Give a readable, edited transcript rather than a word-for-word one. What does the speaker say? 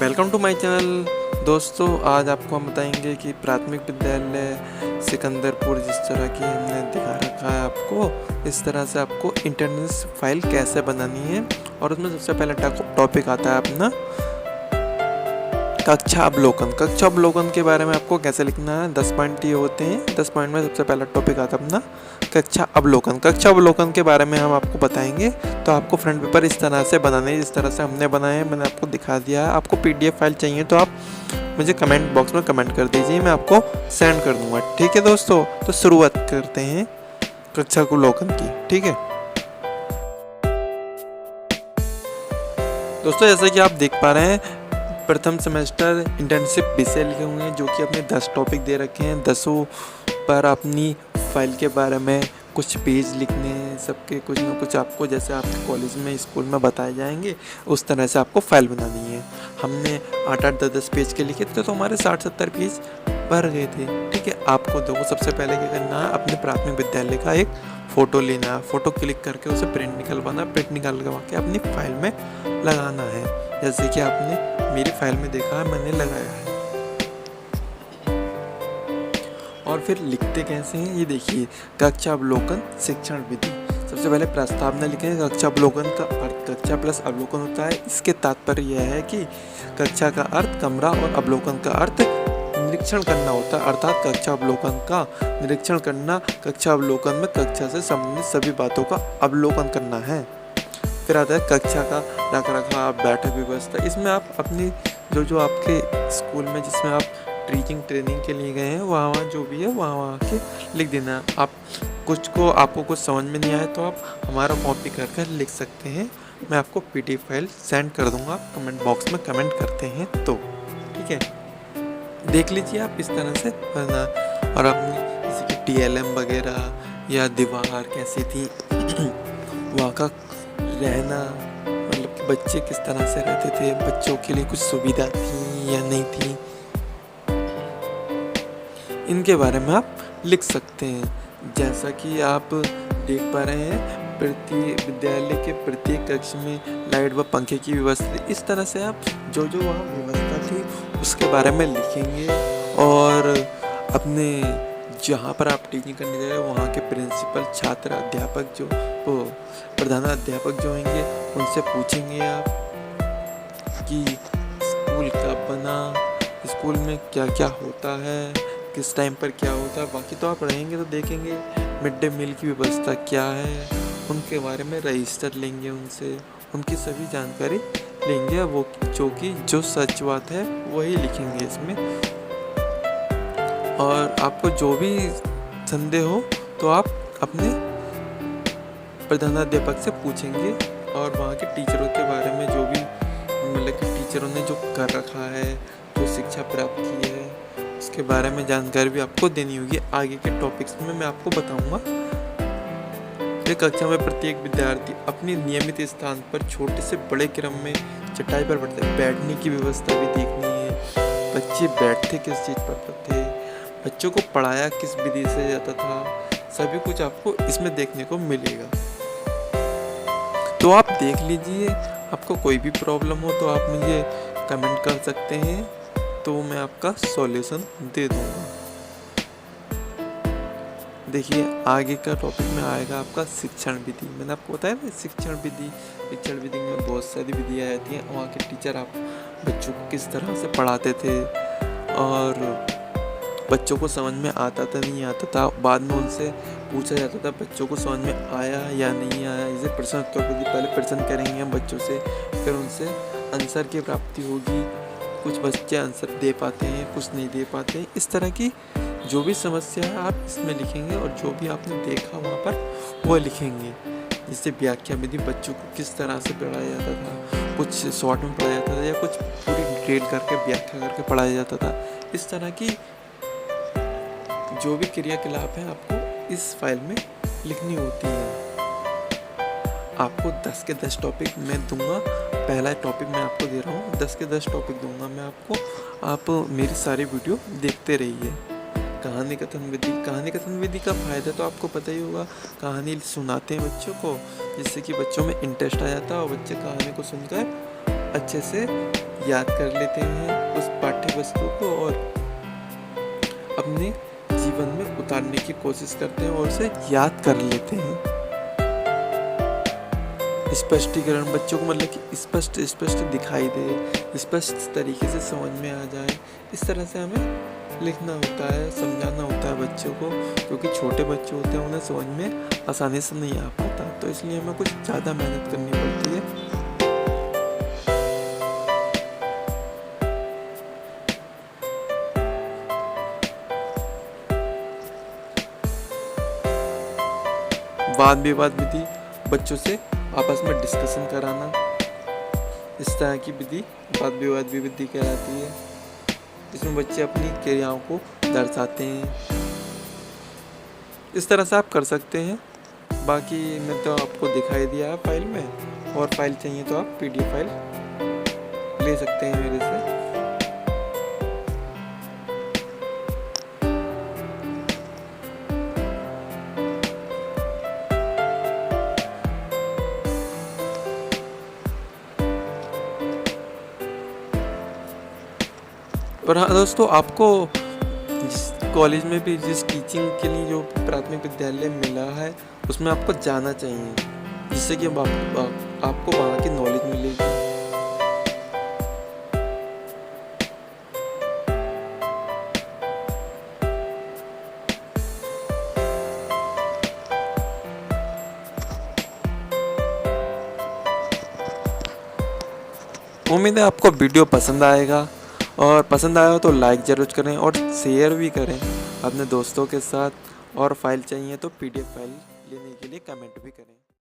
Welcome to my channel. दोस्तों, आज आपको हम बताएंगे कि प्राथमिक विद्यालय सिकंदरपुर जिस तरह की हमने दिखा रखा है आपको, इस तरह से आपको इंटरनेट फाइल कैसे बनानी है। और उसमें सबसे पहला टॉपिक आता है अपना कक्षा अवलोकन। कक्षा अवलोकन के बारे में आपको कैसे लिखना है, 10 पॉइंट ये होते हैं। 10 पॉइंट में सबसे पहला टॉपिक आता है अपना कक्षा अवलोकन। कक्षा अवलोकन के बारे में हम आपको बताएंगे। तो आपको फ्रंट पेपर इस तरह से बनाने हैं जिस तरह से हमने बनाए हैं, मैंने आपको दिखा दिया है। आपको पीडीएफ फाइल चाहिए तो आप मुझे कमेंट बॉक्स में कमेंट कर दीजिए, मैं आपको सेंड कर दूंगा। ठीक है दोस्तों, तो शुरुआत करते हैं कक्षा अवलोकन की। ठीक है दोस्तों, जैसे कि आप देख पा रहे हैं, प्रथम सेमेस्टर इंटर्नशिप विषय लिखे हुए हैं जो कि अपने 10 टॉपिक दे रखे हैं। 10 पर अपनी फाइल के बारे में कुछ पेज लिखने हैं, सबके कुछ ना कुछ आपको जैसे आपके कॉलेज में स्कूल में बताए जाएंगे उस तरह से आपको फाइल बनानी है। हमने 8-8, 10-10 पेज के लिखे थे तो हमारे 60-70 पेज भर गए थे। ठीक है, आपको देखो सबसे पहले क्या करना है, अपने प्राथमिक विद्यालय का एक फ़ोटो लेना है। फ़ोटो क्लिक करके उसे प्रिंट निकलवाना, प्रिंट निकलवा के अपनी फाइल में लगाना है। जैसे कि आपने मेरी फाइल में देखा है, मैंने लगाया है। और फिर लिखते कैसे हैं ये देखिए, कक्षा अवलोकन शिक्षण विधि। सबसे पहले प्रस्तावना लिखेंगे। कक्षा अवलोकन का अर्थ कक्षा प्लस अवलोकन होता है। इसके तात्पर्य यह है कि कक्षा का अर्थ कमरा और अवलोकन का अर्थ निरीक्षण करना होता है। अर्थात कक्षा अवलोकन का निरीक्षण करना, कक्षा अवलोकन में कक्षा से संबंधित सभी बातों का अवलोकन करना है। फिर आता है कक्षा का रख रखाव, बैठक व्यवस्था। इसमें आप अपनी जो आपके स्कूल में जिसमें आप टीचिंग ट्रेनिंग के लिए गए हैं वहाँ जो भी है वहाँ के लिख देना। आप आपको कुछ समझ में नहीं आए तो आप हमारा कॉपी कर लिख सकते हैं। मैं आपको पीडीएफ फाइल सेंड कर दूंगा, आप कमेंट बॉक्स में कमेंट करते हैं तो ठीक है, देख लीजिए आप इस तरह से करना। और अपनी जैसे कि टीएलएम वगैरह या दीवार कैसी थी वहाँ का रहना, मतलब कि बच्चे किस तरह से रहते थे, बच्चों के लिए कुछ सुविधा थी या नहीं थी, इनके बारे में आप लिख सकते हैं। जैसा कि आप देख पा रहे हैं, विद्यालय के प्रत्येक कक्ष में लाइट व पंखे की व्यवस्था। इस तरह से आप जो वहाँ व्यवस्था थी उसके बारे में लिखेंगे। और अपने जहाँ पर आप टीचिंग करने जा रहे हैं वहाँ के प्रिंसिपल, छात्र, अध्यापक प्रधान अध्यापक जो होंगे उनसे पूछेंगे आप कि स्कूल कब बना, स्कूल में क्या क्या होता है, किस टाइम पर क्या होता है। बाकी तो आप रहेंगे तो देखेंगे मिड डे मील की व्यवस्था क्या है, उनके बारे में रजिस्टर लेंगे, उनसे उनकी सभी जानकारी लेंगे। वो जो सच बात है वही लिखेंगे इसमें। और आपको जो भी संदेह हो तो आप अपने प्रधानाध्यापक से पूछेंगे। और वहाँ के टीचरों के बारे में जो भी मतलब कि टीचरों ने जो कर रखा है, जो शिक्षा प्राप्त की है, उसके बारे में जानकारी भी आपको देनी होगी। आगे के टॉपिक्स में मैं आपको बताऊंगा। एक कक्षा में प्रत्येक विद्यार्थी अपनी नियमित स्थान पर छोटे से बड़े क्रम में चटाई पर बैठते हैं। बैठने की व्यवस्था भी देखनी है, बच्चे बैठते किस चीज़ पर थे, बच्चों को पढ़ाया किस विधि से जाता था, सभी कुछ आपको इसमें देखने को मिलेगा। तो आप देख लीजिए, आपको कोई भी प्रॉब्लम हो तो आप मुझे कमेंट कर सकते हैं, तो मैं आपका सॉल्यूशन दे दूंगा। देखिए आगे का टॉपिक में आएगा आपका शिक्षण विधि। मैंने आपको बताया ना शिक्षण विधि में बहुत सारी विधियाँ आती हैं। वहाँ के टीचर आप बच्चों को किस तरह से पढ़ाते थे और बच्चों को समझ में आता था नहीं आता था, बाद में उनसे पूछा जाता था बच्चों को समझ में आया या नहीं आया। जैसे प्रश्न उत्तर विधि, पहले प्रश्न करेंगे हम बच्चों से, फिर उनसे आंसर की प्राप्ति होगी। कुछ बच्चे आंसर दे पाते हैं, कुछ नहीं दे पाते हैं। इस तरह की जो भी समस्या है आप इसमें लिखेंगे और जो भी आपने देखा वहाँ पर वो लिखेंगे। जैसे व्याख्या विधि, बच्चों को किस तरह से पढ़ाया जाता था, कुछ शॉर्ट में पढ़ाया जाता था या कुछ पूरी डिटेल करके व्याख्या करके पढ़ाया जाता था। इस तरह की जो भी क्रियाकलाप है आपको इस फाइल में लिखनी होती है। आपको 10 के 10 टॉपिक मैं दूंगा। पहला टॉपिक मैं आपको दे रहा हूँ, 10 के 10 टॉपिक दूंगा मैं आपको। आप मेरी सारी वीडियो देखते रहिए। कहानी कथन विधि का फ़ायदा तो आपको पता ही होगा। कहानी सुनाते हैं बच्चों को, जिससे कि बच्चों में इंटरेस्ट आ जाता है और बच्चे कहानी को सुनकर अच्छे से याद कर लेते हैं उस पाठ्य वस्तु को और अपने जीवन में उतारने की कोशिश करते हैं और उसे याद कर लेते हैं। स्पष्टीकरण बच्चों को मतलब कि स्पष्ट दिखाई दे, स्पष्ट तरीके से समझ में आ जाए, इस तरह से हमें लिखना होता है, समझाना होता है बच्चों को, क्योंकि छोटे बच्चे होते हैं उन्हें समझ में आसानी से नहीं आ पाता, तो इसलिए हमें कुछ ज़्यादा मेहनत करनी पड़ती है। वाद विवाद विधि बच्चों से आपस में डिस्कशन कराना, इस तरह की विधि वाद विवाद विधि कहलाती है। इसमें बच्चे अपनी क्रियाओं को दर्शाते हैं। इस तरह से आप कर सकते हैं। बाकी मैं तो आपको दिखाई दिया है फाइल में, और फाइल चाहिए तो आप PDF फाइल ले सकते हैं मेरे से। और हाँ दोस्तों, आपको जिस कॉलेज में भी जिस टीचिंग के लिए जो प्राथमिक विद्यालय मिला है उसमें आपको जाना चाहिए, जिससे कि आपको वहाँ की नॉलेज मिलेगी। उम्मीद है आपको वीडियो पसंद आएगा, और पसंद आया हो तो लाइक ज़रूर करें और शेयर भी करें अपने दोस्तों के साथ। और फाइल चाहिए तो PDF फाइल लेने के लिए कमेंट भी करें।